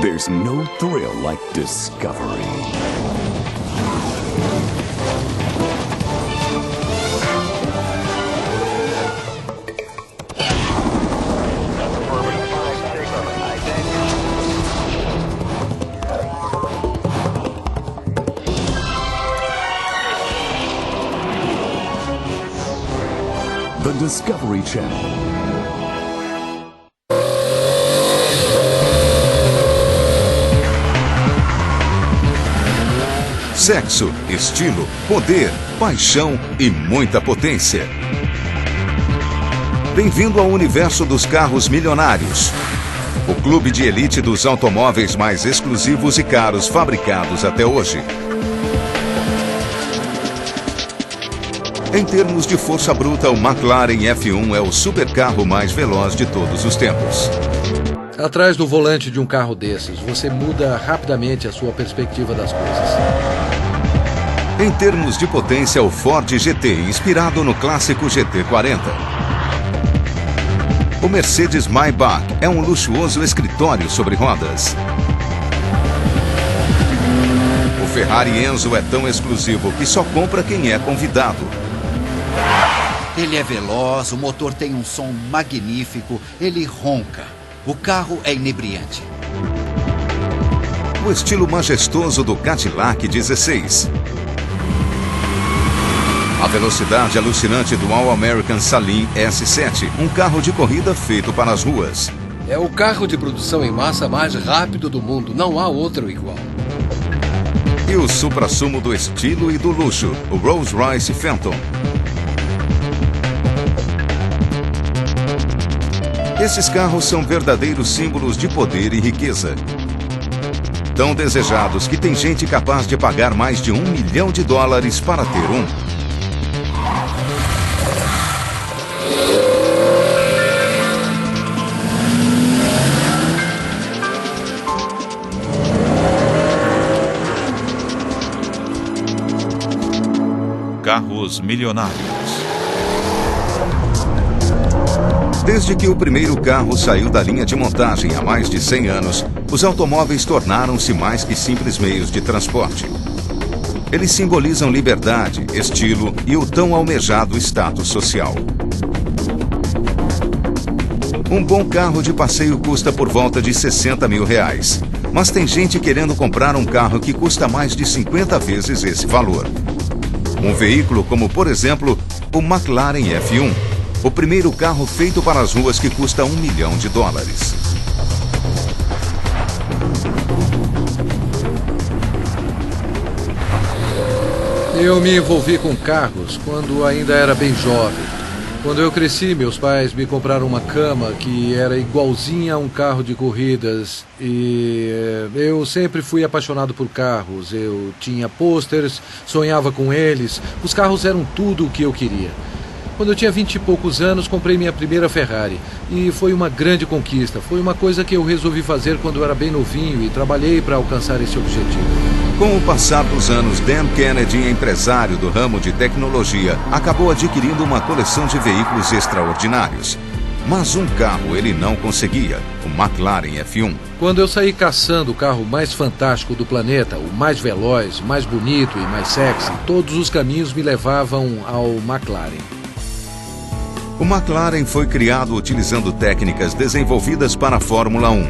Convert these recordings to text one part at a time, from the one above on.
There's no thrill like discovery. The Discovery Channel. Sexo, estilo, poder, paixão e muita potência. Bem-vindo ao universo dos carros milionários. O clube de elite dos automóveis mais exclusivos e caros fabricados até hoje. Em termos de força bruta, o McLaren F1 é o supercarro mais veloz de todos os tempos. Atrás do volante de um carro desses, você muda rapidamente a sua perspectiva das coisas. Em termos de potência, o Ford GT, inspirado no clássico GT40. O Mercedes Maybach é um luxuoso escritório sobre rodas. O Ferrari Enzo é tão exclusivo que só compra quem é convidado. Ele é veloz, o motor tem um som magnífico, ele ronca. O carro é inebriante. O estilo majestoso do Cadillac 16. A velocidade alucinante do All-American Saleen S7, um carro de corrida feito para as ruas. É o carro de produção em massa mais rápido do mundo, não há outro igual. E o suprassumo do estilo e do luxo, o Rolls-Royce Phantom. Esses carros são verdadeiros símbolos de poder e riqueza. Tão desejados que tem gente capaz de pagar mais de $1 milhão para ter um. Carros milionários. Desde que o primeiro carro saiu da linha de montagem há mais de 100 anos, os automóveis tornaram-se mais que simples meios de transporte. Eles simbolizam liberdade, estilo e o tão almejado status social. Um bom carro de passeio custa por volta de R$60 mil. Mas tem gente querendo comprar um carro que custa mais de 50 vezes esse valor. Um veículo como, por exemplo, o McLaren F1. O primeiro carro feito para as ruas que custa $1 milhão. Eu me envolvi com carros quando ainda era bem jovem. Quando eu cresci, meus pais me compraram uma cama que era igualzinha a um carro de corridas. E eu sempre fui apaixonado por carros. Eu tinha pôsteres, sonhava com eles. Os carros eram tudo o que eu queria. Quando eu tinha 20 e poucos anos, comprei minha primeira Ferrari. E foi uma grande conquista. Foi uma coisa que eu resolvi fazer quando eu era bem novinho e trabalhei para alcançar esse objetivo. Com o passar dos anos, Dan Kennedy, empresário do ramo de tecnologia, acabou adquirindo uma coleção de veículos extraordinários. Mas um carro ele não conseguia, o McLaren F1. Quando eu saí caçando o carro mais fantástico do planeta, o mais veloz, mais bonito e mais sexy, todos os caminhos me levavam ao McLaren. O McLaren foi criado utilizando técnicas desenvolvidas para a Fórmula 1.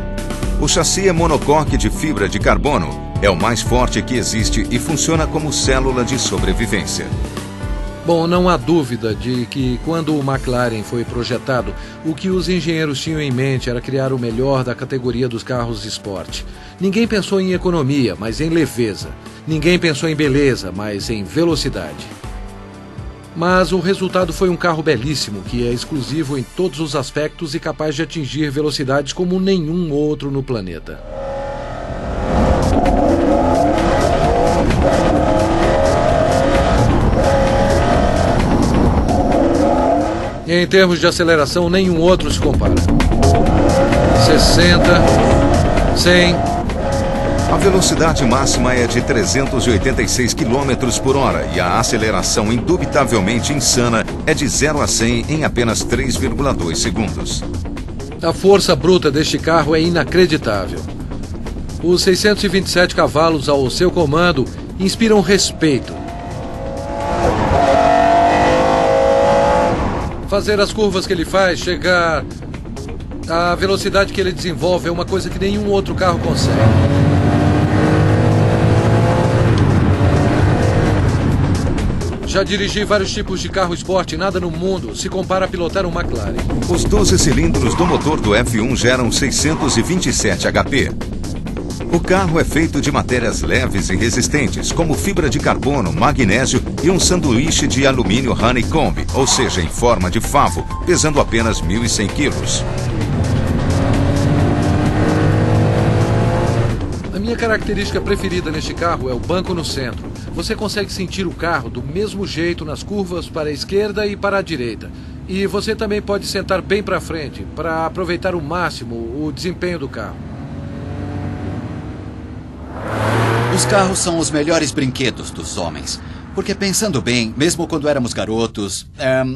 O chassi é monocoque de fibra de carbono, é o mais forte que existe e funciona como célula de sobrevivência. Bom, não há dúvida de que quando o McLaren foi projetado, o que os engenheiros tinham em mente era criar o melhor da categoria dos carros esporte. Ninguém pensou em economia, mas em leveza. Ninguém pensou em beleza, mas em velocidade. Mas o resultado foi um carro belíssimo, que é exclusivo em todos os aspectos e capaz de atingir velocidades como nenhum outro no planeta. Em termos de aceleração, nenhum outro se compara. 60, 100... A velocidade máxima é de 386 km por hora e a aceleração indubitavelmente insana é de 0 a 100 em apenas 3,2 segundos. A força bruta deste carro é inacreditável. Os 627 cavalos ao seu comando inspiram respeito. Fazer as curvas que ele faz, chegar à velocidade que ele desenvolve é uma coisa que nenhum outro carro consegue. Já dirigi vários tipos de carro esporte, nada no mundo se compara a pilotar um McLaren. Os 12 cilindros do motor do F1 geram 627 HP. O carro é feito de matérias leves e resistentes, como fibra de carbono, magnésio e um sanduíche de alumínio honeycomb, ou seja, em forma de favo, pesando apenas 1.100 quilos. A minha característica preferida neste carro é o banco no centro. Você consegue sentir o carro do mesmo jeito nas curvas para a esquerda e para a direita. E você também pode sentar bem para frente para aproveitar ao máximo o desempenho do carro. Os carros são os melhores brinquedos dos homens. Porque pensando bem, mesmo quando éramos garotos,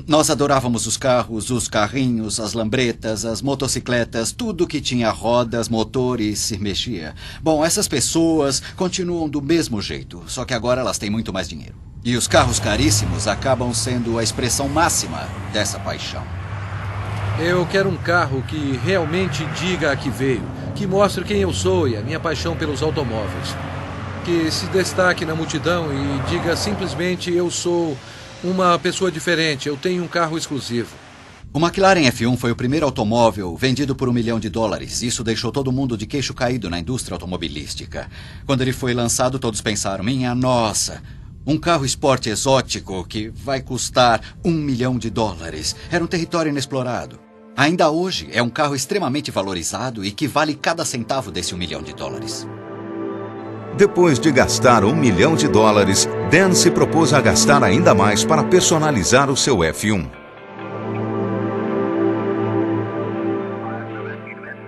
nós adorávamos os carros, os carrinhos, as lambretas, as motocicletas, tudo que tinha rodas, motor e se mexia. Bom, essas pessoas continuam do mesmo jeito, só que agora elas têm muito mais dinheiro. E os carros caríssimos acabam sendo a expressão máxima dessa paixão. Eu quero um carro que realmente diga a que veio, que mostre quem eu sou e a minha paixão pelos automóveis. Que se destaque na multidão e diga simplesmente: eu sou uma pessoa diferente, eu tenho um carro exclusivo. O McLaren F1 foi o primeiro automóvel vendido por $1 milhão. Isso deixou todo mundo de queixo caído na indústria automobilística. Quando ele foi lançado, todos pensaram: minha nossa, um carro esporte exótico que vai custar $1 milhão. Era um território inexplorado. Ainda hoje, é um carro extremamente valorizado e que vale cada centavo desse $1 milhão. Depois de gastar $1 milhão, Dan se propôs a gastar ainda mais para personalizar o seu F1.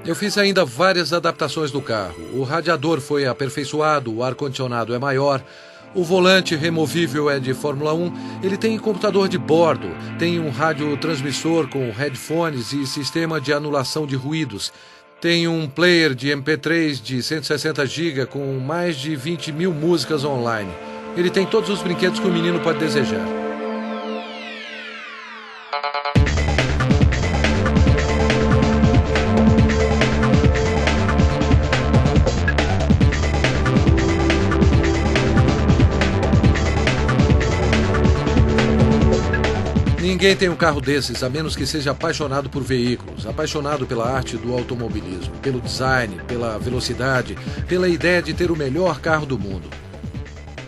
Eu fiz ainda várias adaptações do carro. O radiador foi aperfeiçoado, o ar-condicionado é maior, o volante removível é de Fórmula 1, ele tem computador de bordo, tem um radiotransmissor com headphones e sistema de anulação de ruídos. Tem um player de MP3 de 160 GB com mais de 20.000 músicas online. Ele tem todos os brinquedos que o menino pode desejar. Ninguém tem um carro desses, a menos que seja apaixonado por veículos, apaixonado pela arte do automobilismo, pelo design, pela velocidade, pela ideia de ter o melhor carro do mundo.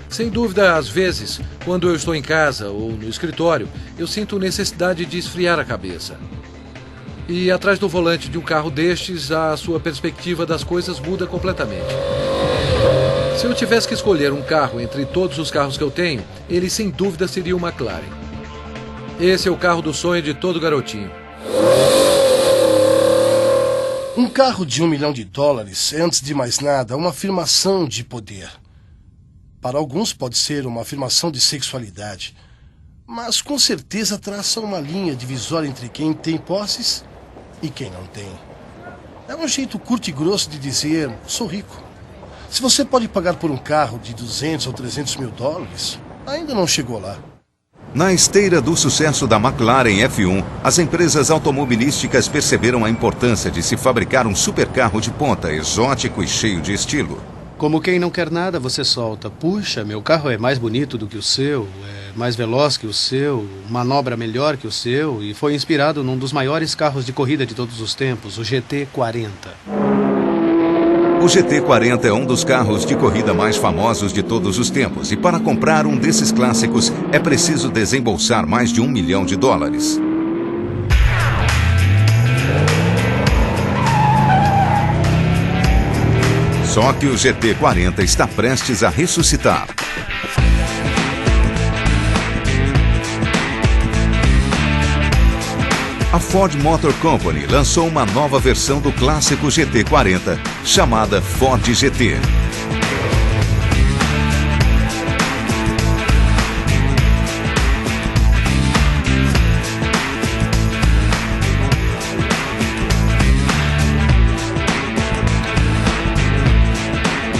Sem dúvida, às vezes, quando eu estou em casa ou no escritório, eu sinto necessidade de esfriar a cabeça. E atrás do volante de um carro destes, a sua perspectiva das coisas muda completamente. Se eu tivesse que escolher um carro entre todos os carros que eu tenho, ele sem dúvida seria o McLaren. Esse é o carro do sonho de todo garotinho. Um carro de $1 milhão é, antes de mais nada, uma afirmação de poder. Para alguns pode ser uma afirmação de sexualidade, mas com certeza traça uma linha divisória entre quem tem posses e quem não tem. É um jeito curto e grosso de dizer: sou rico. Se você pode pagar por um carro de 200 ou 300 mil dólares, ainda não chegou lá. Na esteira do sucesso da McLaren F1, as empresas automobilísticas perceberam a importância de se fabricar um supercarro de ponta, exótico e cheio de estilo. Como quem não quer nada, você solta: puxa, meu carro é mais bonito do que o seu, é mais veloz que o seu, manobra melhor que o seu, e foi inspirado num dos maiores carros de corrida de todos os tempos, o GT40. O GT40 é um dos carros de corrida mais famosos de todos os tempos, e para comprar um desses clássicos é preciso desembolsar mais de $1 milhão. Só que o GT40 está prestes a ressuscitar. A Ford Motor Company lançou uma nova versão do clássico GT40, chamada Ford GT.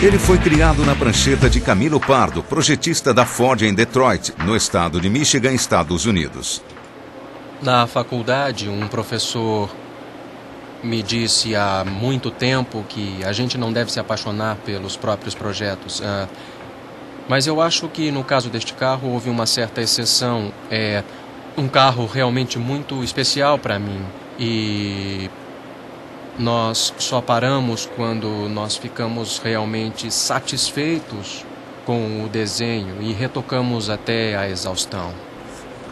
Ele foi criado na prancheta de Camilo Pardo, projetista da Ford em Detroit, no estado de Michigan, Estados Unidos. Na faculdade, um professor me disse há muito tempo que a gente não deve se apaixonar pelos próprios projetos. Mas eu acho que no caso deste carro houve uma certa exceção. É um carro realmente muito especial para mim. E nós só paramos quando nós ficamos realmente satisfeitos com o desenho e retocamos até a exaustão.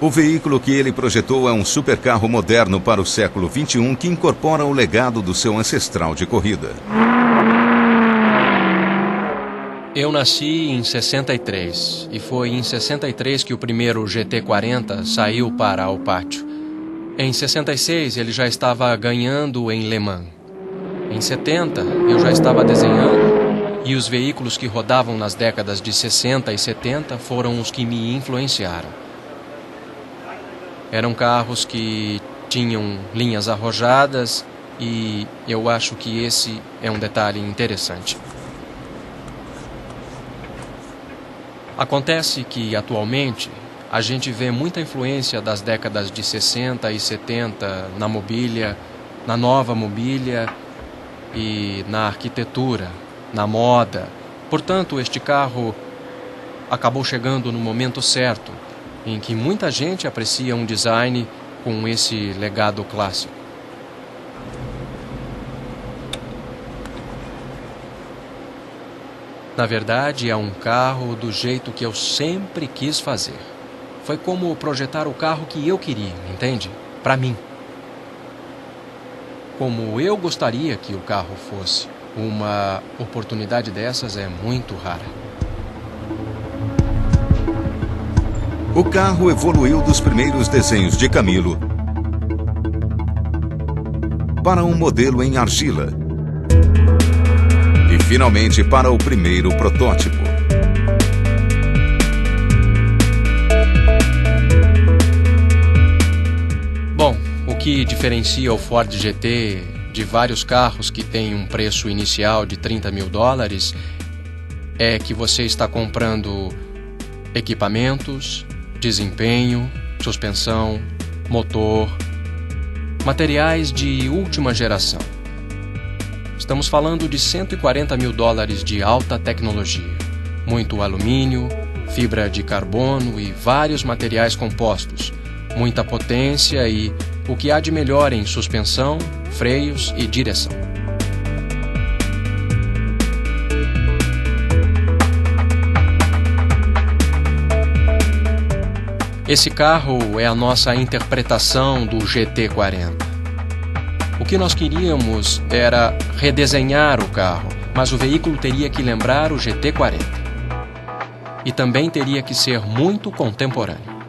O veículo que ele projetou é um supercarro moderno para o século XXI que incorpora o legado do seu ancestral de corrida. Eu nasci em 63 e foi em 63 que o primeiro GT40 saiu para o pátio. Em 66 ele já estava ganhando em Le Mans. Em 70 eu já estava desenhando e os veículos que rodavam nas décadas de 60 e 70 foram os que me influenciaram. Eram carros que tinham linhas arrojadas e eu acho que esse é um detalhe interessante. Acontece que, atualmente, a gente vê muita influência das décadas de 60 e 70 na mobília, na nova mobília e na arquitetura, na moda. Portanto, este carro acabou chegando no momento certo, em que muita gente aprecia um design com esse legado clássico. Na verdade, é um carro do jeito que eu sempre quis fazer. Foi como projetar o carro que eu queria, entende? Para mim. Como eu gostaria que o carro fosse. Uma oportunidade dessas é muito rara. O carro evoluiu dos primeiros desenhos de Camilo para um modelo em argila e, finalmente, para o primeiro protótipo. Bom, o que diferencia o Ford GT de vários carros que têm um preço inicial de $30 mil é que você está comprando equipamentos, desempenho, suspensão, motor, materiais de última geração. Estamos falando de $140 mil de alta tecnologia, muito alumínio, fibra de carbono e vários materiais compostos, muita potência e o que há de melhor em suspensão, freios e direção. Esse carro é a nossa interpretação do GT40. O que nós queríamos era redesenhar o carro, mas o veículo teria que lembrar o GT40. E também teria que ser muito contemporâneo.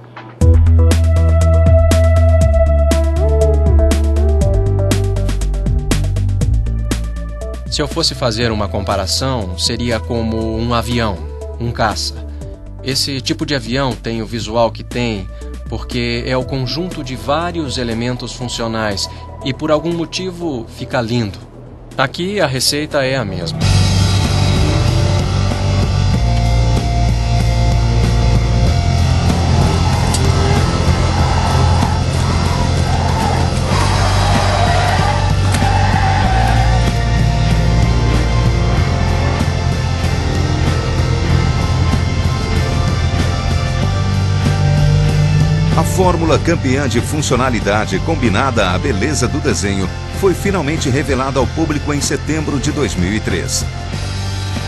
Se eu fosse fazer uma comparação, seria como um avião, um caça. Esse tipo de avião tem o visual que tem porque é o conjunto de vários elementos funcionais e por algum motivo fica lindo. Aqui a receita é a mesma. A fórmula campeã de funcionalidade combinada à beleza do desenho foi finalmente revelada ao público em setembro de 2003.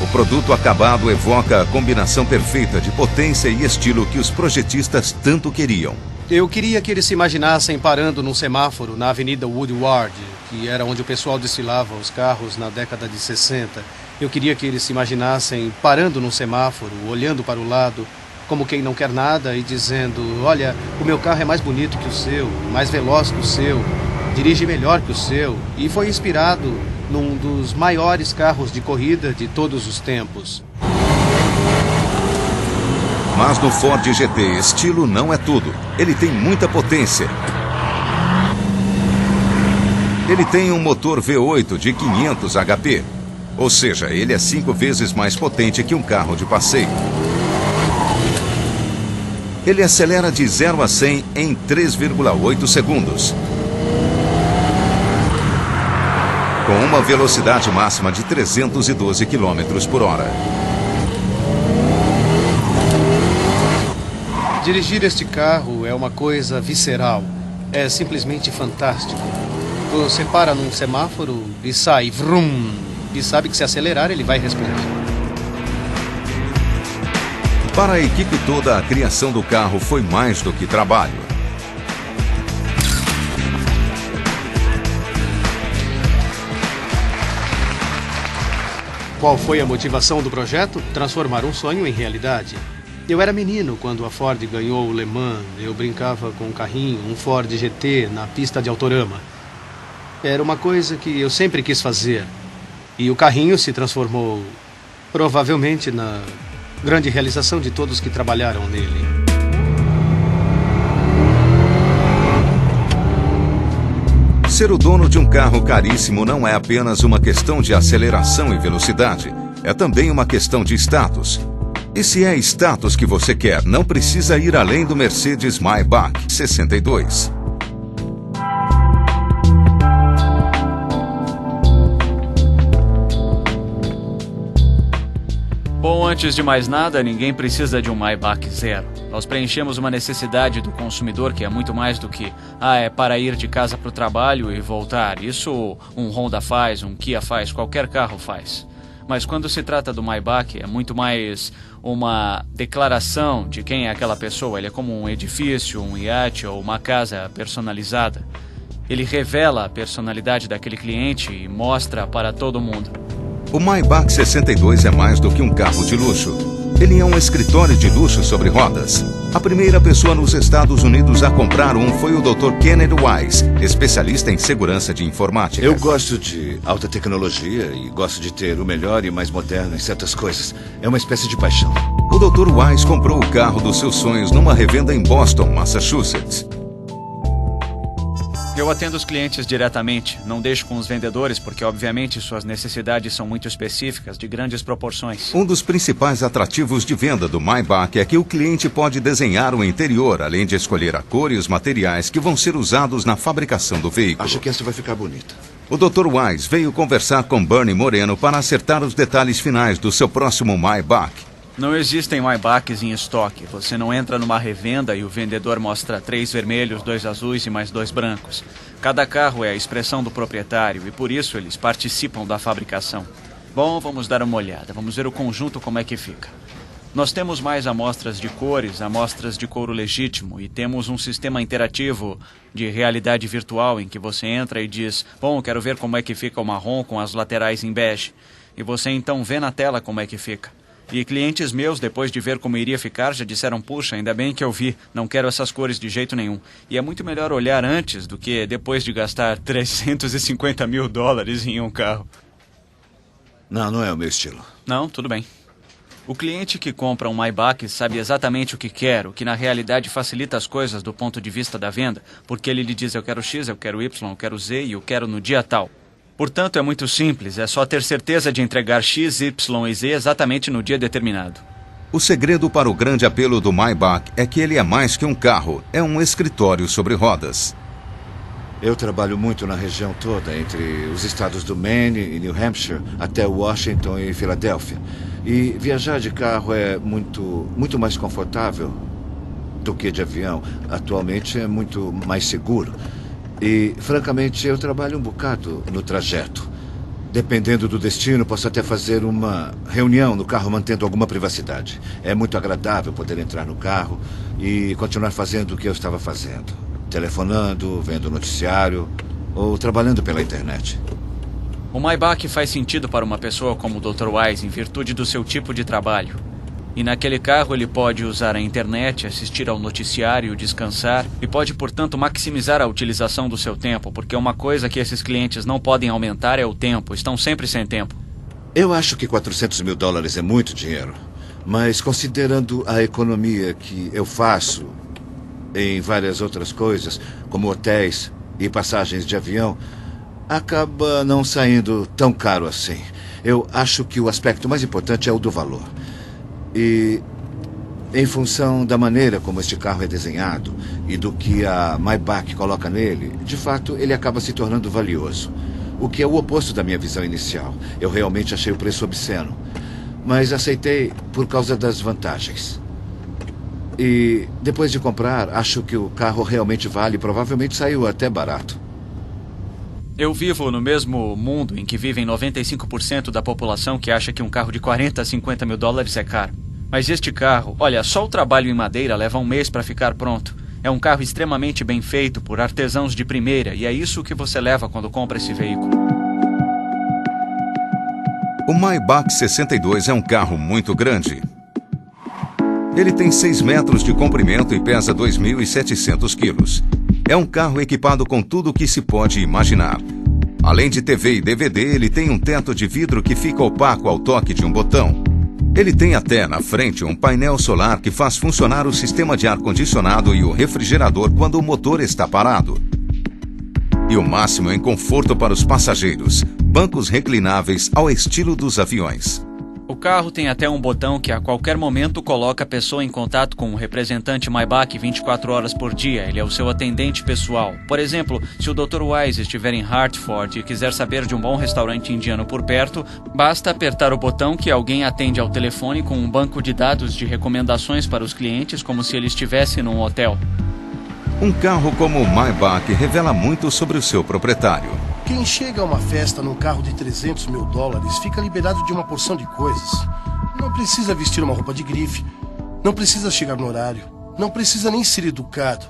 O produto acabado evoca a combinação perfeita de potência e estilo que os projetistas tanto queriam. Eu queria que eles se imaginassem parando num semáforo na Avenida Woodward, que era onde o pessoal desfilava os carros na década de 60. Eu queria que eles se imaginassem parando num semáforo, olhando para o lado, como quem não quer nada e dizendo: olha, o meu carro é mais bonito que o seu, mais veloz que o seu, dirige melhor que o seu, e foi inspirado num dos maiores carros de corrida de todos os tempos. Mas no Ford GT, estilo não é tudo. Ele tem muita potência. Ele tem um motor V8 de 500 HP. Ou seja, ele é 5 vezes mais potente que um carro de passeio. Ele acelera de 0 a 100 em 3,8 segundos. Com uma velocidade máxima de 312 km por hora. Dirigir este carro é uma coisa visceral. É simplesmente fantástico. Você para num semáforo e sai, vrum, e sabe que se acelerar ele vai responder. Para a equipe toda, a criação do carro foi mais do que trabalho. Qual foi a motivação do projeto? Transformar um sonho em realidade. Eu era menino quando a Ford ganhou o Le Mans. Eu brincava com um carrinho, um Ford GT, na pista de Autorama. Era uma coisa que eu sempre quis fazer. E o carrinho se transformou, provavelmente, na grande realização de todos que trabalharam nele. Ser o dono de um carro caríssimo não é apenas uma questão de aceleração e velocidade. É também uma questão de status. E se é status que você quer, não precisa ir além do Mercedes Maybach 62. Bom, antes de mais nada, ninguém precisa de um Maybach Zero. Nós preenchemos uma necessidade do consumidor que é muito mais do que é para ir de casa para o trabalho e voltar. Isso um Honda faz, um Kia faz, qualquer carro faz. Mas quando se trata do Maybach, é muito mais uma declaração de quem é aquela pessoa. Ele é como um edifício, um iate ou uma casa personalizada. Ele revela a personalidade daquele cliente e mostra para todo mundo. O Maybach 62 é mais do que um carro de luxo. Ele é um escritório de luxo sobre rodas. A primeira pessoa nos Estados Unidos a comprar um foi o Dr. Kenneth Wise, especialista em segurança de informática. Eu gosto de alta tecnologia e gosto de ter o melhor e mais moderno em certas coisas. É uma espécie de paixão. O Dr. Wise comprou o carro dos seus sonhos numa revenda em Boston, Massachusetts. Eu atendo os clientes diretamente, não deixo com os vendedores porque, obviamente, suas necessidades são muito específicas, de grandes proporções. Um dos principais atrativos de venda do Maybach é que o cliente pode desenhar o interior, além de escolher a cor e os materiais que vão ser usados na fabricação do veículo. Acho que essa vai ficar bonita. O Dr. Wise veio conversar com Bernie Moreno para acertar os detalhes finais do seu próximo Maybach. Não existem Maybachs em estoque. Você não entra numa revenda e o vendedor mostra 3 vermelhos, 2 azuis e mais 2 brancos. Cada carro é a expressão do proprietário e por isso eles participam da fabricação. Bom, vamos dar uma olhada. Vamos ver o conjunto como é que fica. Nós temos mais amostras de cores, amostras de couro legítimo e temos um sistema interativo de realidade virtual em que você entra e diz: bom, quero ver como é que fica o marrom com as laterais em bege. E você então vê na tela como é que fica. E clientes meus, depois de ver como iria ficar, já disseram: puxa, ainda bem que eu vi, não quero essas cores de jeito nenhum. E é muito melhor olhar antes do que depois de gastar $350 mil em um carro. Não é o meu estilo. Não, tudo bem. O cliente que compra um Maybach sabe exatamente o que quer, o que na realidade facilita as coisas do ponto de vista da venda, porque ele lhe diz: eu quero X, eu quero Y, eu quero Z e eu quero no dia tal. Portanto, é muito simples, é só ter certeza de entregar X, Y e Z exatamente no dia determinado. O segredo para o grande apelo do Maybach é que ele é mais que um carro, é um escritório sobre rodas. Eu trabalho muito na região toda, entre os estados do Maine e New Hampshire, até Washington e Filadélfia. E viajar de carro é muito mais confortável do que de avião. Atualmente é muito mais seguro. E, francamente, eu trabalho um bocado no trajeto. Dependendo do destino, posso até fazer uma reunião no carro mantendo alguma privacidade. É muito agradável poder entrar no carro e continuar fazendo o que eu estava fazendo. Telefonando, vendo noticiário ou trabalhando pela internet. O Maybach faz sentido para uma pessoa como o Dr. Wise em virtude do seu tipo de trabalho. E naquele carro ele pode usar a internet, assistir ao noticiário, descansar e pode, portanto, maximizar a utilização do seu tempo, porque uma coisa que esses clientes não podem aumentar é o tempo, estão sempre sem tempo. Eu acho que $400 mil é muito dinheiro, mas considerando a economia que eu faço em várias outras coisas, como hotéis e passagens de avião, acaba não saindo tão caro assim. Eu acho que o aspecto mais importante é o do valor. E, em função da maneira como este carro é desenhado e do que a Maybach coloca nele, de fato, ele acaba se tornando valioso. O que é o oposto da minha visão inicial. Eu realmente achei o preço obsceno, mas aceitei por causa das vantagens. E, depois de comprar, acho que o carro realmente vale e provavelmente saiu até barato. Eu vivo no mesmo mundo em que vivem 95% da população que acha que um carro de 40 a 50 mil dólares é caro. Mas este carro, olha, só o trabalho em madeira leva um mês para ficar pronto. É um carro extremamente bem feito por artesãos de primeira e é isso que você leva quando compra esse veículo. O Maybach 62 é um carro muito grande. Ele tem 6 metros de comprimento e pesa 2.700 quilos. É um carro equipado com tudo o que se pode imaginar. Além de TV e DVD, ele tem um teto de vidro que fica opaco ao toque de um botão. Ele tem até na frente um painel solar que faz funcionar o sistema de ar-condicionado e o refrigerador quando o motor está parado. E o máximo em conforto para os passageiros, bancos reclináveis ao estilo dos aviões. O carro tem até um botão que a qualquer momento coloca a pessoa em contato com o representante Maybach 24 horas por dia. Ele é o seu atendente pessoal. Por exemplo, se o Dr. Wise estiver em Hartford e quiser saber de um bom restaurante indiano por perto, basta apertar o botão que alguém atende ao telefone com um banco de dados de recomendações para os clientes como se ele estivesse num hotel. Um carro como o Maybach revela muito sobre o seu proprietário. Quem chega a uma festa num carro de 300 mil dólares fica liberado de uma porção de coisas. Não precisa vestir uma roupa de grife, não precisa chegar no horário, não precisa nem ser educado.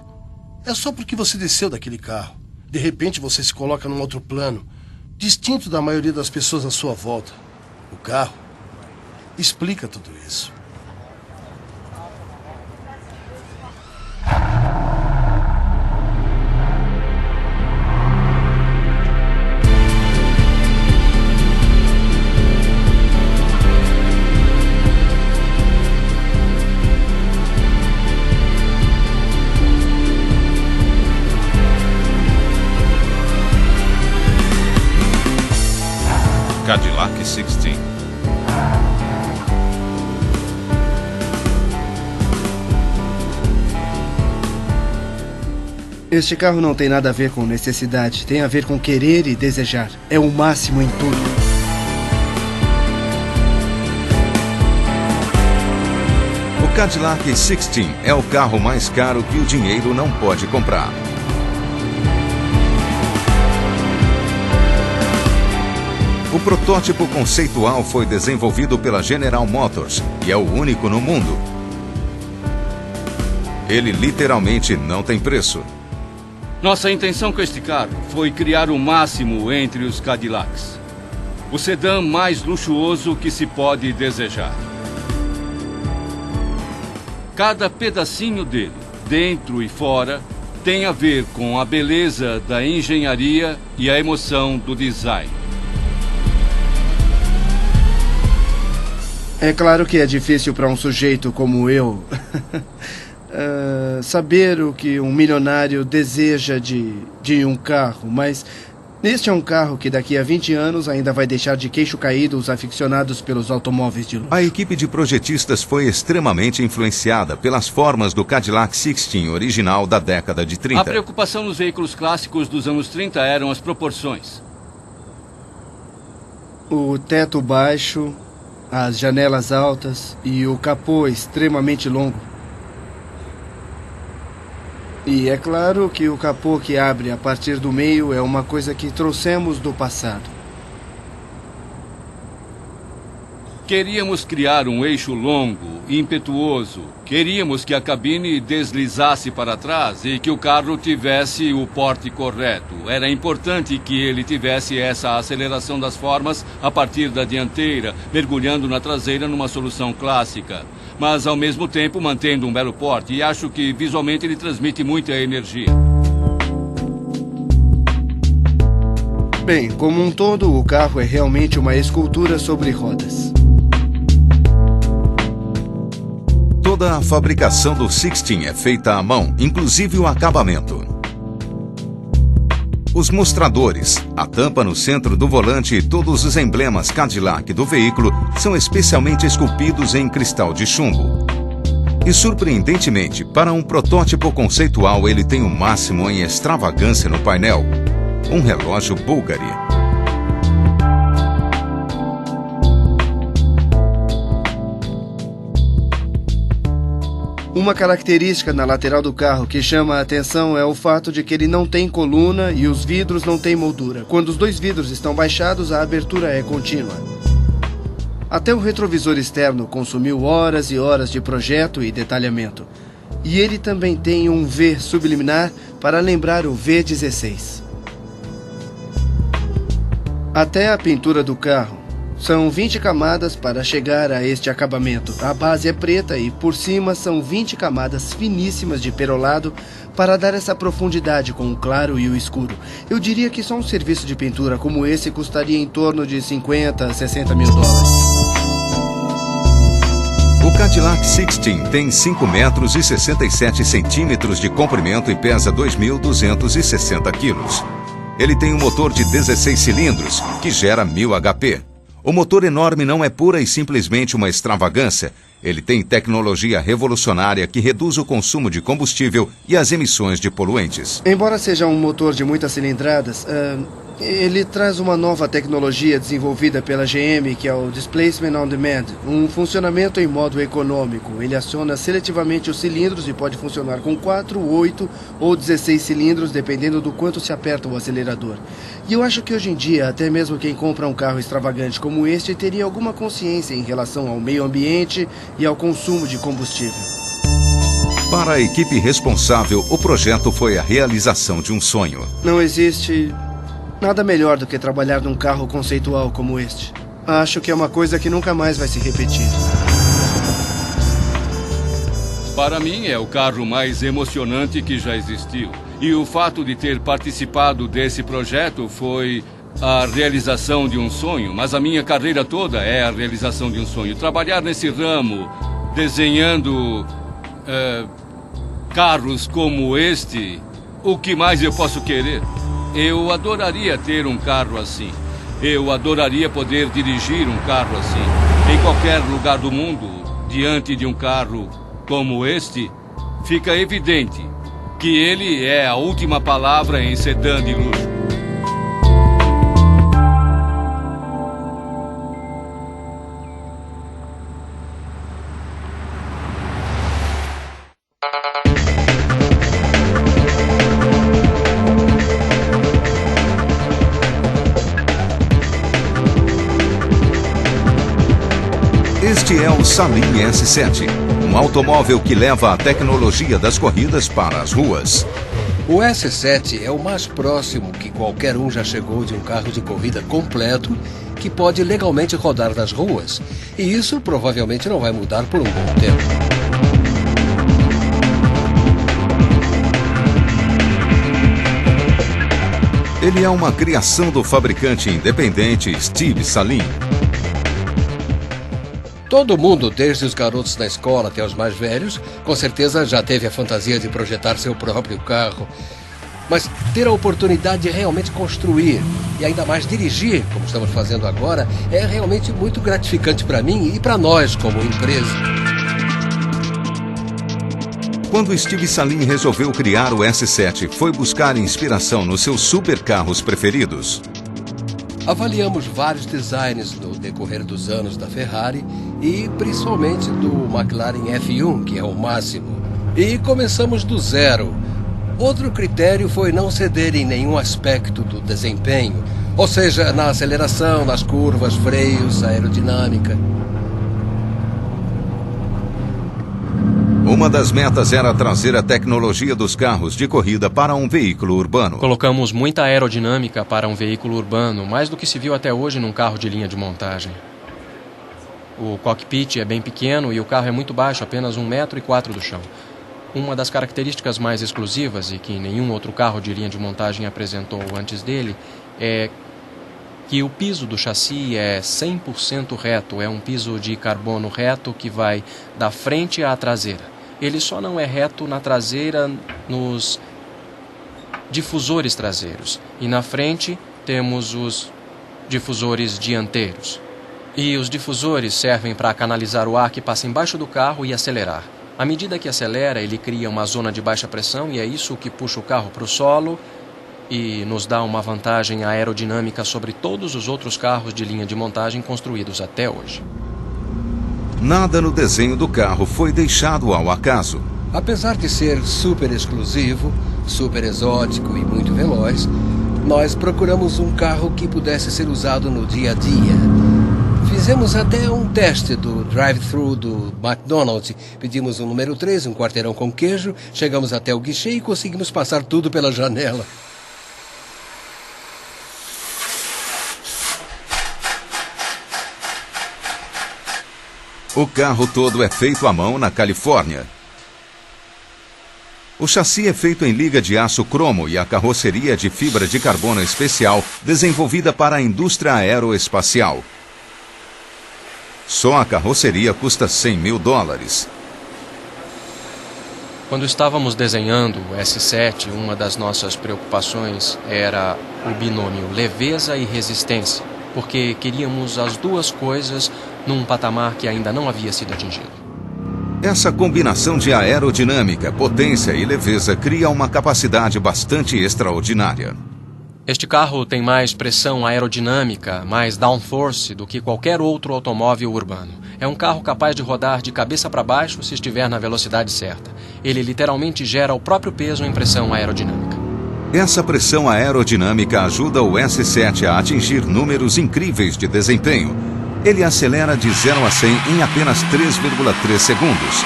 É só porque você desceu daquele carro. De repente você se coloca num outro plano, distinto da maioria das pessoas à sua volta. O carro explica tudo isso. Cadillac 16. Este carro não tem nada a ver com necessidade, tem a ver com querer e desejar. É o máximo em tudo. O Cadillac 16 é o carro mais caro que o dinheiro não pode comprar. O protótipo conceitual foi desenvolvido pela General Motors e é o único no mundo. Ele literalmente não tem preço. Nossa intenção com este carro foi criar o máximo entre os Cadillacs. O sedã mais luxuoso que se pode desejar. Cada pedacinho dele, dentro e fora, tem a ver com a beleza da engenharia e a emoção do design. É claro que é difícil para um sujeito como eu saber o que um milionário deseja de um carro, mas este é um carro que daqui a 20 anos ainda vai deixar de queixo caído os aficionados pelos automóveis de luxo. A equipe de projetistas foi extremamente influenciada pelas formas do Cadillac 16 original da década de 30. A preocupação nos veículos clássicos dos anos 30 eram as proporções. O teto baixo, as janelas altas e o capô extremamente longo. E é claro que o capô que abre a partir do meio é uma coisa que trouxemos do passado. Queríamos criar um eixo longo, impetuoso. Queríamos que a cabine deslizasse para trás e que o carro tivesse o porte correto. Era importante que ele tivesse essa aceleração das formas a partir da dianteira, mergulhando na traseira numa solução clássica. Mas, ao mesmo tempo, mantendo um belo porte. E acho que, visualmente, ele transmite muita energia. Bem, como um todo, o carro é realmente uma escultura sobre rodas. Toda a fabricação do 16 é feita à mão, inclusive o acabamento. Os mostradores, a tampa no centro do volante e todos os emblemas Cadillac do veículo são especialmente esculpidos em cristal de chumbo. E surpreendentemente, para um protótipo conceitual, ele tem o máximo em extravagância no painel: um relógio Bulgari. Uma característica na lateral do carro que chama a atenção é o fato de que ele não tem coluna e os vidros não têm moldura. Quando os dois vidros estão baixados, a abertura é contínua. Até o retrovisor externo consumiu horas e horas de projeto e detalhamento. E ele também tem um V subliminar para lembrar o V16. Até a pintura do carro. São 20 camadas para chegar a este acabamento. A base é preta e por cima são 20 camadas finíssimas de perolado para dar essa profundidade com o claro e o escuro. Eu diria que só um serviço de pintura como esse custaria em torno de 50 a 60 mil dólares. O Cadillac Sixteen tem 5 metros e 67 centímetros de comprimento e pesa 2.260 quilos. Ele tem um motor de 16 cilindros, que gera 1000 HP. O motor enorme não é pura e simplesmente uma extravagância. Ele tem tecnologia revolucionária que reduz o consumo de combustível e as emissões de poluentes. Embora seja um motor de muitas cilindradas, ele traz uma nova tecnologia desenvolvida pela GM, que é o Displacement on Demand, um funcionamento em modo econômico. Ele aciona seletivamente os cilindros e pode funcionar com 4, 8 ou 16 cilindros, dependendo do quanto se aperta o acelerador. E eu acho que hoje em dia, até mesmo quem compra um carro extravagante como este teria alguma consciência em relação ao meio ambiente e ao consumo de combustível. Para a equipe responsável, o projeto foi a realização de um sonho. Não existe nada melhor do que trabalhar num carro conceitual como este. Acho que é uma coisa que nunca mais vai se repetir. Para mim, é o carro mais emocionante que já existiu. E o fato de ter participado desse projeto foi a realização de um sonho. Mas a minha carreira toda é a realização de um sonho. Trabalhar nesse ramo, desenhando carros como este, o que mais eu posso querer? Eu adoraria ter um carro assim. Eu adoraria poder dirigir um carro assim. Em qualquer lugar do mundo, diante de um carro como este, fica evidente que ele é a última palavra em sedã de luxo. Este é o Saleen S7, um automóvel que leva a tecnologia das corridas para as ruas. O S7 é o mais próximo que qualquer um já chegou de um carro de corrida completo que pode legalmente rodar nas ruas. E isso provavelmente não vai mudar por um bom tempo. Ele é uma criação do fabricante independente Steve Saleen. Todo mundo, desde os garotos da escola até os mais velhos, com certeza já teve a fantasia de projetar seu próprio carro. Mas ter a oportunidade de realmente construir e ainda mais dirigir, como estamos fazendo agora, é realmente muito gratificante para mim e para nós como empresa. Quando Steve Saleen resolveu criar o S7, foi buscar inspiração nos seus supercarros preferidos. Avaliamos vários designs no decorrer dos anos da Ferrari e principalmente do McLaren F1, que é o máximo. E começamos do zero. Outro critério foi não ceder em nenhum aspecto do desempenho, ou seja, na aceleração, nas curvas, freios, aerodinâmica. Uma das metas era trazer a tecnologia dos carros de corrida para um veículo urbano. Colocamos muita aerodinâmica para um veículo urbano, mais do que se viu até hoje num carro de linha de montagem. O cockpit é bem pequeno e o carro é muito baixo, apenas 1,4 m do chão. Uma das características mais exclusivas e que nenhum outro carro de linha de montagem apresentou antes dele é que o piso do chassi é 100% reto, é um piso de carbono reto que vai da frente à traseira. Ele só não é reto na traseira nos difusores traseiros e na frente temos os difusores dianteiros. E os difusores servem para canalizar o ar que passa embaixo do carro e acelerar. À medida que acelera, ele cria uma zona de baixa pressão e é isso que puxa o carro para o solo e nos dá uma vantagem aerodinâmica sobre todos os outros carros de linha de montagem construídos até hoje. Nada no desenho do carro foi deixado ao acaso. Apesar de ser super exclusivo, super exótico e muito veloz, nós procuramos um carro que pudesse ser usado no dia a dia. Fizemos até um teste do drive-thru do McDonald's. Pedimos um número 3, um quarteirão com queijo, chegamos até o guichê e conseguimos passar tudo pela janela. O carro todo é feito à mão na Califórnia. O chassi é feito em liga de aço cromo e a carroceria é de fibra de carbono especial desenvolvida para a indústria aeroespacial. Só a carroceria custa $100 mil. Quando estávamos desenhando o S7, uma das nossas preocupações era o binômio leveza e resistência, porque queríamos as duas coisas num patamar que ainda não havia sido atingido. Essa combinação de aerodinâmica, potência e leveza cria uma capacidade bastante extraordinária. Este carro tem mais pressão aerodinâmica, mais downforce do que qualquer outro automóvel urbano. É um carro capaz de rodar de cabeça para baixo se estiver na velocidade certa. Ele literalmente gera o próprio peso em pressão aerodinâmica. Essa pressão aerodinâmica ajuda o S7 a atingir números incríveis de desempenho. Ele acelera de 0 a 100 em apenas 3,3 segundos.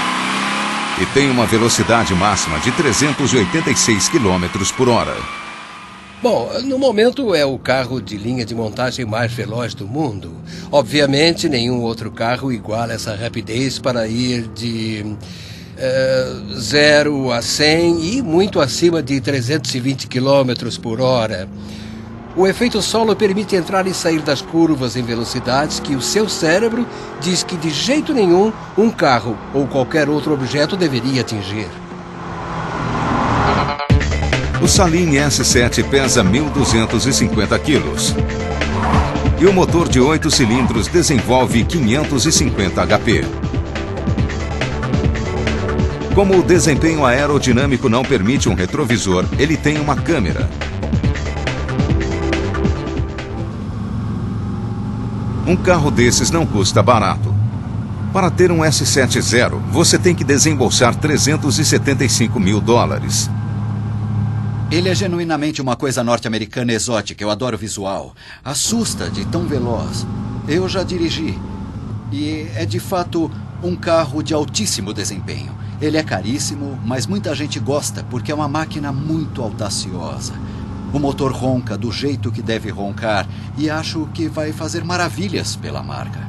E tem uma velocidade máxima de 386 km por hora. Bom, no momento é o carro de linha de montagem mais veloz do mundo. Obviamente, nenhum outro carro iguala essa rapidez para ir de 0 a 100 e muito acima de 320 km por hora. O efeito solo permite entrar e sair das curvas em velocidades que o seu cérebro diz que de jeito nenhum um carro ou qualquer outro objeto deveria atingir. O Saline S7 pesa 1.250 quilos. E o motor de 8 cilindros desenvolve 550 HP. Como o desempenho aerodinâmico não permite um retrovisor, ele tem uma câmera. Um carro desses não custa barato. Para ter um S7 Zero, você tem que desembolsar $375 mil. Ele é genuinamente uma coisa norte-americana exótica. Eu adoro o visual. Assusta de tão veloz. Eu já dirigi. E é de fato um carro de altíssimo desempenho. Ele é caríssimo, mas muita gente gosta porque é uma máquina muito audaciosa. O motor ronca do jeito que deve roncar e acho que vai fazer maravilhas pela marca.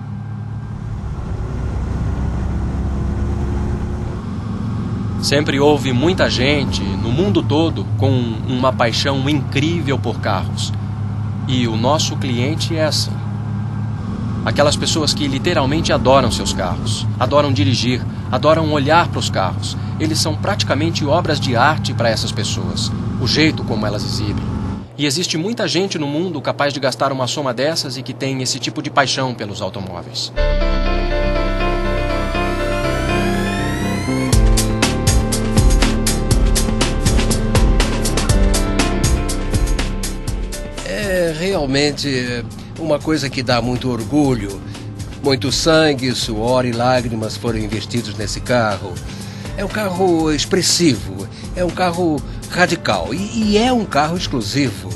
Sempre houve muita gente no mundo todo com uma paixão incrível por carros. E o nosso cliente é assim. Aquelas pessoas que literalmente adoram seus carros, adoram dirigir, adoram olhar para os carros. Eles são praticamente obras de arte para essas pessoas, o jeito como elas exibem. E existe muita gente no mundo capaz de gastar uma soma dessas e que tem esse tipo de paixão pelos automóveis. É realmente uma coisa que dá muito orgulho. Muito sangue, suor e lágrimas foram investidos nesse carro. É um carro expressivo, é um carro radical e é um carro exclusivo.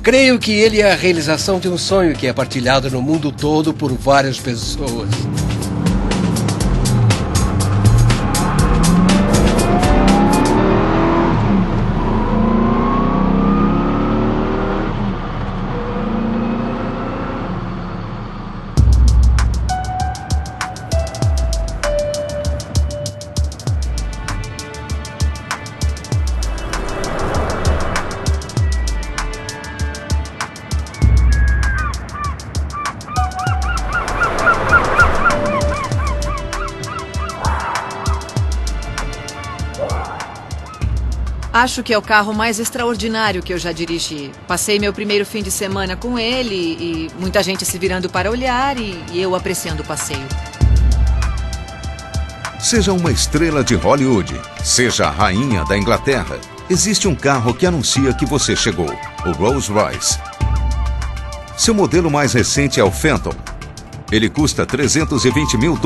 Creio que ele é a realização de um sonho que é partilhado no mundo todo por várias pessoas. Acho que é o carro mais extraordinário que eu já dirigi. Passei meu primeiro fim de semana com ele e muita gente se virando para olhar e eu apreciando o passeio. Seja uma estrela de Hollywood, seja a rainha da Inglaterra, existe um carro que anuncia que você chegou, o Rolls-Royce. Seu modelo mais recente é o Phantom. Ele custa $320 mil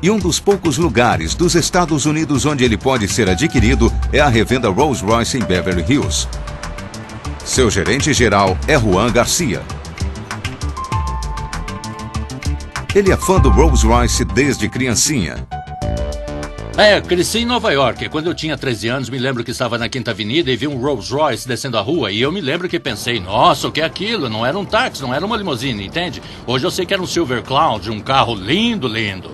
e um dos poucos lugares dos Estados Unidos onde ele pode ser adquirido é a revenda Rolls-Royce em Beverly Hills. Seu gerente geral é Juan Garcia. Ele é fã do Rolls-Royce desde criancinha. Cresci em Nova York. Quando eu tinha 13 anos, me lembro que estava na Quinta Avenida e vi um Rolls Royce descendo a rua. E eu me lembro que pensei, nossa, o que é aquilo? Não era um táxi, não era uma limusine, entende? Hoje eu sei que era um Silver Cloud, um carro lindo, lindo.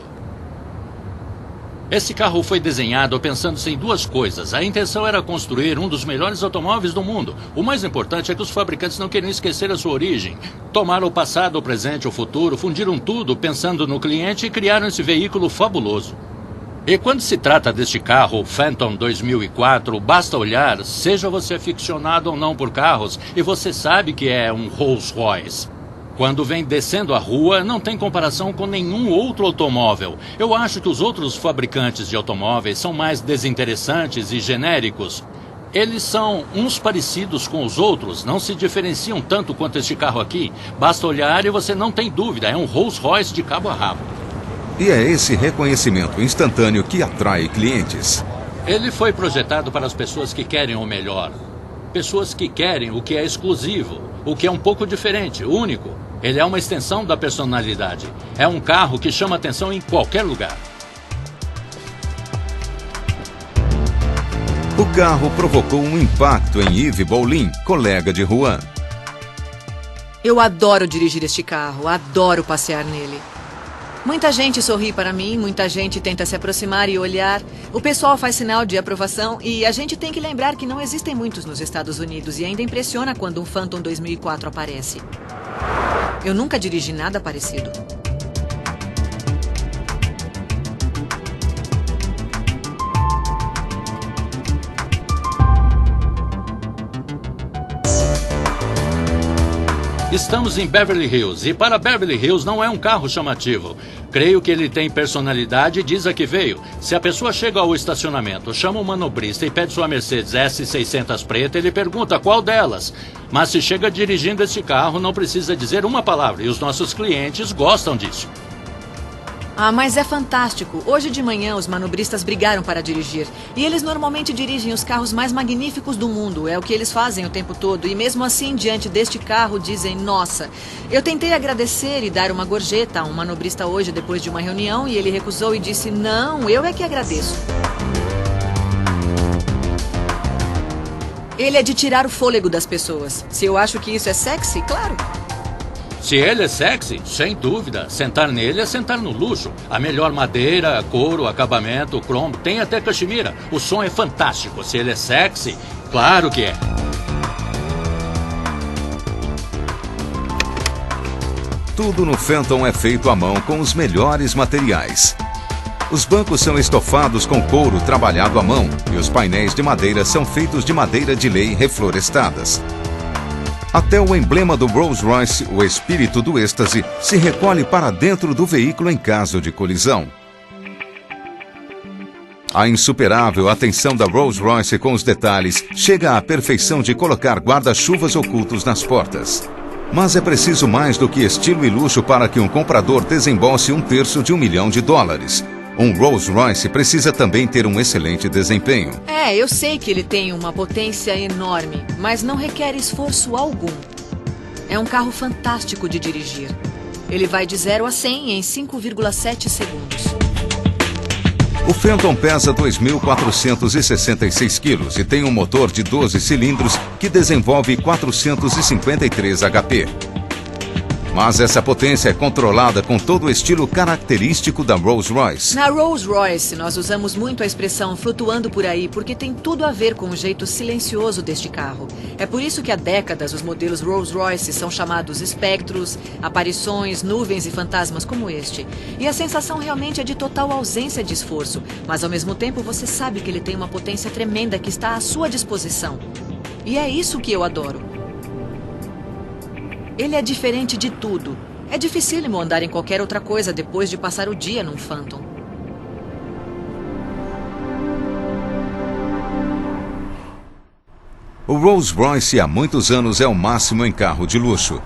Esse carro foi desenhado pensando-se em duas coisas. A intenção era construir um dos melhores automóveis do mundo. O mais importante é que os fabricantes não queriam esquecer a sua origem. Tomaram o passado, o presente, o futuro, fundiram tudo pensando no cliente e criaram esse veículo fabuloso. E quando se trata deste carro, o Phantom 2004, basta olhar, seja você aficionado ou não por carros, e você sabe que é um Rolls Royce. Quando vem descendo a rua, não tem comparação com nenhum outro automóvel. Eu acho que os outros fabricantes de automóveis são mais desinteressantes e genéricos. Eles são uns parecidos com os outros, não se diferenciam tanto quanto este carro aqui. Basta olhar e você não tem dúvida, é um Rolls Royce de cabo a rabo. E é esse reconhecimento instantâneo que atrai clientes. Ele foi projetado para as pessoas que querem o melhor. Pessoas que querem o que é exclusivo, o que é um pouco diferente, único. Ele é uma extensão da personalidade. É um carro que chama atenção em qualquer lugar. O carro provocou um impacto em Yves Boulin, colega de Juan. Eu adoro dirigir este carro, adoro passear nele. Muita gente sorri para mim, muita gente tenta se aproximar e olhar. O pessoal faz sinal de aprovação e a gente tem que lembrar que não existem muitos nos Estados Unidos e ainda impressiona quando um Phantom 2004 aparece. Eu nunca dirigi nada parecido. Estamos em Beverly Hills e para Beverly Hills não é um carro chamativo. Creio que ele tem personalidade e diz a que veio. Se a pessoa chega ao estacionamento, chama um manobrista e pede sua Mercedes S600 preta, ele pergunta qual delas. Mas se chega dirigindo este carro, não precisa dizer uma palavra e os nossos clientes gostam disso. Ah, mas é fantástico. Hoje de manhã os manobristas brigaram para dirigir. E eles normalmente dirigem os carros mais magníficos do mundo. É o que eles fazem o tempo todo. E mesmo assim, diante deste carro, dizem, nossa. Eu tentei agradecer e dar uma gorjeta a um manobrista hoje depois de uma reunião e ele recusou e disse, não, eu é que agradeço. Ele é de tirar o fôlego das pessoas. Se eu acho que isso é sexy, claro. Se ele é sexy, sem dúvida. Sentar nele é sentar no luxo. A melhor madeira, couro, acabamento, cromo, tem até cachemira. O som é fantástico. Se ele é sexy, claro que é. Tudo no Phantom é feito à mão com os melhores materiais. Os bancos são estofados com couro trabalhado à mão e os painéis de madeira são feitos de madeira de lei reflorestadas. Até o emblema do Rolls-Royce, o espírito do êxtase, se recolhe para dentro do veículo em caso de colisão. A insuperável atenção da Rolls-Royce com os detalhes chega à perfeição de colocar guarda-chuvas ocultos nas portas. Mas é preciso mais do que estilo e luxo para que um comprador desembolse $1/3 de $1 milhão. Um Rolls-Royce precisa também ter um excelente desempenho. Eu sei que ele tem uma potência enorme, mas não requer esforço algum. É um carro fantástico de dirigir. Ele vai de 0 a 100 em 5,7 segundos. O Phantom pesa 2.466 quilos e tem um motor de 12 cilindros que desenvolve 453 HP. Mas essa potência é controlada com todo o estilo característico da Rolls-Royce. Na Rolls-Royce, nós usamos muito a expressão flutuando por aí, porque tem tudo a ver com o jeito silencioso deste carro. É por isso que há décadas os modelos Rolls-Royce são chamados espectros, aparições, nuvens e fantasmas como este. E a sensação realmente é de total ausência de esforço, mas ao mesmo tempo você sabe que ele tem uma potência tremenda que está à sua disposição. E é isso que eu adoro. Ele é diferente de tudo. É dificílimo andar em qualquer outra coisa depois de passar o dia num Phantom. O Rolls-Royce há muitos anos é o máximo em carro de luxo.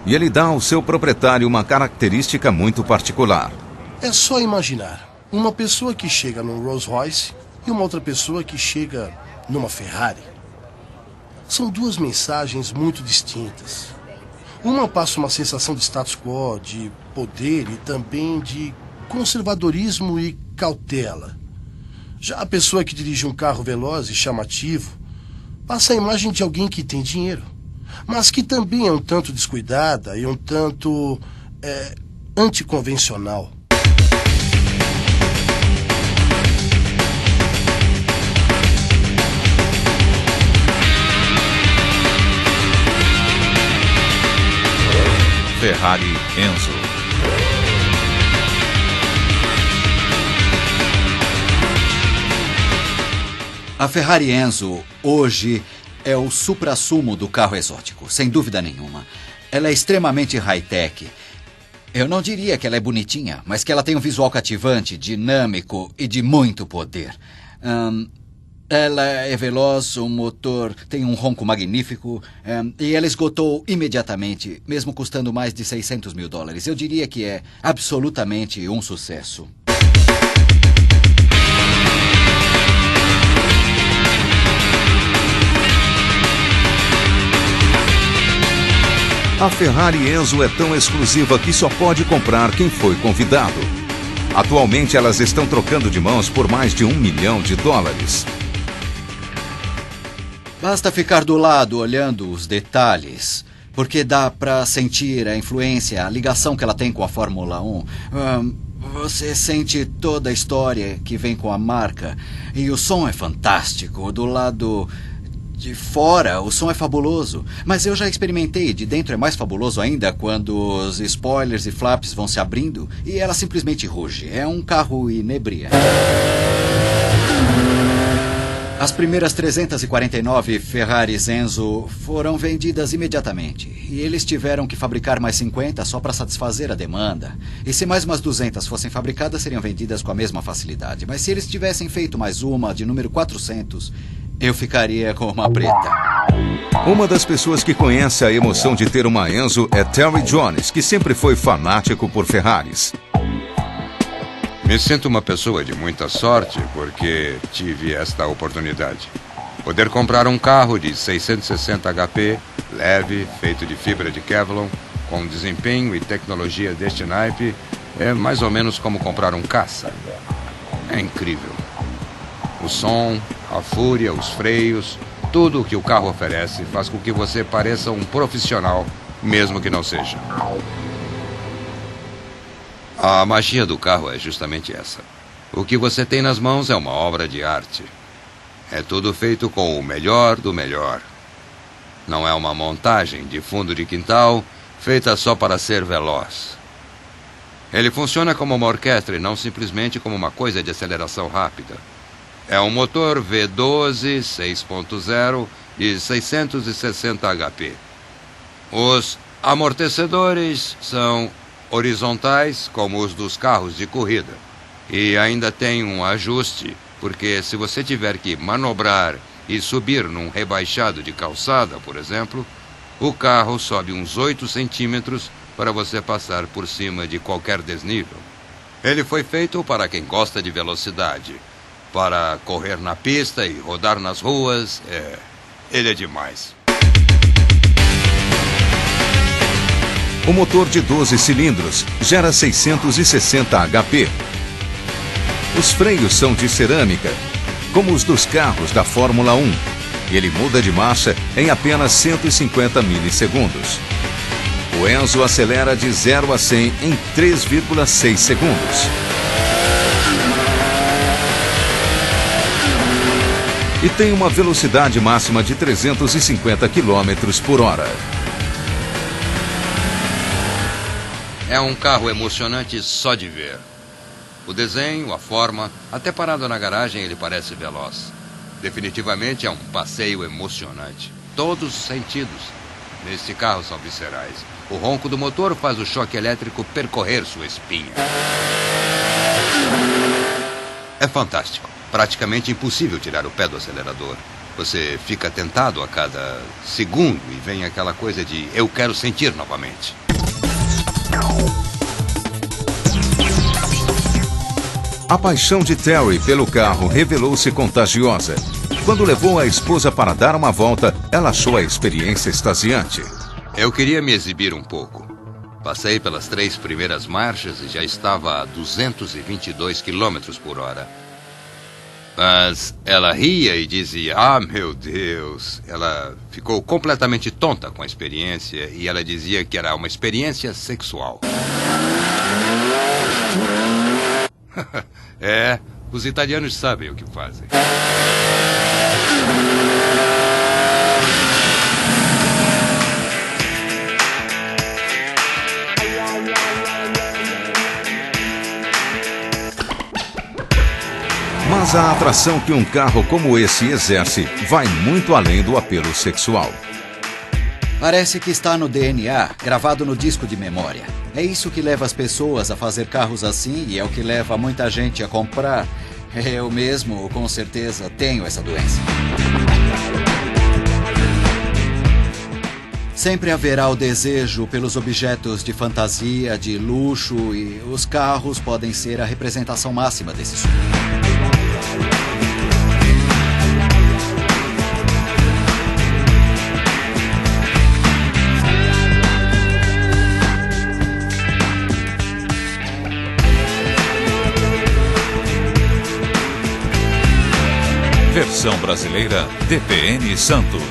E ele dá ao seu proprietário uma característica muito particular. É só imaginar uma pessoa que chega num Rolls-Royce e uma outra pessoa que chega numa Ferrari. São duas mensagens muito distintas. Uma passa uma sensação de status quo, de poder e também de conservadorismo e cautela. Já a pessoa que dirige um carro veloz e chamativo passa a imagem de alguém que tem dinheiro, mas que também é um tanto descuidada e um tanto anticonvencional. Ferrari Enzo. A Ferrari Enzo, hoje, é o suprassumo do carro exótico, sem dúvida nenhuma. Ela é extremamente high-tech. Eu não diria que ela é bonitinha, mas que ela tem um visual cativante, dinâmico e de muito poder. Ela é veloz, o motor tem um ronco magnífico e ela esgotou imediatamente, mesmo custando mais de $600 mil. Eu diria que é absolutamente um sucesso. A Ferrari Enzo é tão exclusiva que só pode comprar quem foi convidado. Atualmente elas estão trocando de mãos por mais de $1 milhão. Basta ficar do lado olhando os detalhes, porque dá para sentir a influência, a ligação que ela tem com a Fórmula 1. Você sente toda a história que vem com a marca e o som é fantástico. Do lado de fora, o som é fabuloso, mas eu já experimentei, de dentro é mais fabuloso ainda quando os spoilers e flaps vão se abrindo e ela simplesmente ruge. É um carro inebriante. As primeiras 349 Ferraris Enzo foram vendidas imediatamente e eles tiveram que fabricar mais 50 só para satisfazer a demanda. E se mais umas 200 fossem fabricadas, seriam vendidas com a mesma facilidade. Mas se eles tivessem feito mais uma, de número 400, eu ficaria com uma preta. Uma das pessoas que conhece a emoção de ter uma Enzo é Terry Jones, que sempre foi fanático por Ferraris. Me sinto uma pessoa de muita sorte porque tive esta oportunidade. Poder comprar um carro de 660 HP, leve, feito de fibra de Kevlar, com desempenho e tecnologia deste naipe, é mais ou menos como comprar um caça. É incrível. O som, a fúria, os freios, tudo o que o carro oferece faz com que você pareça um profissional, mesmo que não seja. A magia do carro é justamente essa. O que você tem nas mãos é uma obra de arte. É tudo feito com o melhor do melhor. Não é uma montagem de fundo de quintal feita só para ser veloz. Ele funciona como uma orquestra e não simplesmente como uma coisa de aceleração rápida. É um motor V12 6.0 e 660 HP. Os amortecedores são horizontais, como os dos carros de corrida. E ainda tem um ajuste, porque se você tiver que manobrar e subir num rebaixado de calçada, por exemplo, o carro sobe uns 8 centímetros para você passar por cima de qualquer desnível. Ele foi feito para quem gosta de velocidade. Para correr na pista e rodar nas ruas, ele é demais. O motor de 12 cilindros gera 660 HP. Os freios são de cerâmica, como os dos carros da Fórmula 1. E ele muda de marcha em apenas 150 milissegundos. O Enzo acelera de 0 a 100 em 3,6 segundos. E tem uma velocidade máxima de 350 km por hora. É um carro emocionante só de ver. O desenho, a forma, até parado na garagem ele parece veloz. Definitivamente é um passeio emocionante. Todos os sentidos neste carro são viscerais. O ronco do motor faz o choque elétrico percorrer sua espinha. É fantástico. Praticamente impossível tirar o pé do acelerador. Você fica tentado a cada segundo e vem aquela coisa de eu quero sentir novamente. A paixão de Terry pelo carro revelou-se contagiosa. Quando levou a esposa para dar uma volta, ela achou a experiência extasiante. Eu queria me exibir um pouco. Passei pelas 3 primeiras marchas e já estava a 222 km por hora. Mas ela ria e dizia, ah, meu Deus. Ela ficou completamente tonta com a experiência e ela dizia que era uma experiência sexual. É, os italianos sabem o que fazem. Mas a atração que um carro como esse exerce vai muito além do apelo sexual. Parece que está no DNA, gravado no disco de memória. É isso que leva as pessoas a fazer carros assim e é o que leva muita gente a comprar. Eu mesmo, com certeza, tenho essa doença. Sempre haverá o desejo pelos objetos de fantasia, de luxo, e os carros podem ser a representação máxima desse sonho. Versão brasileira DPN Santos.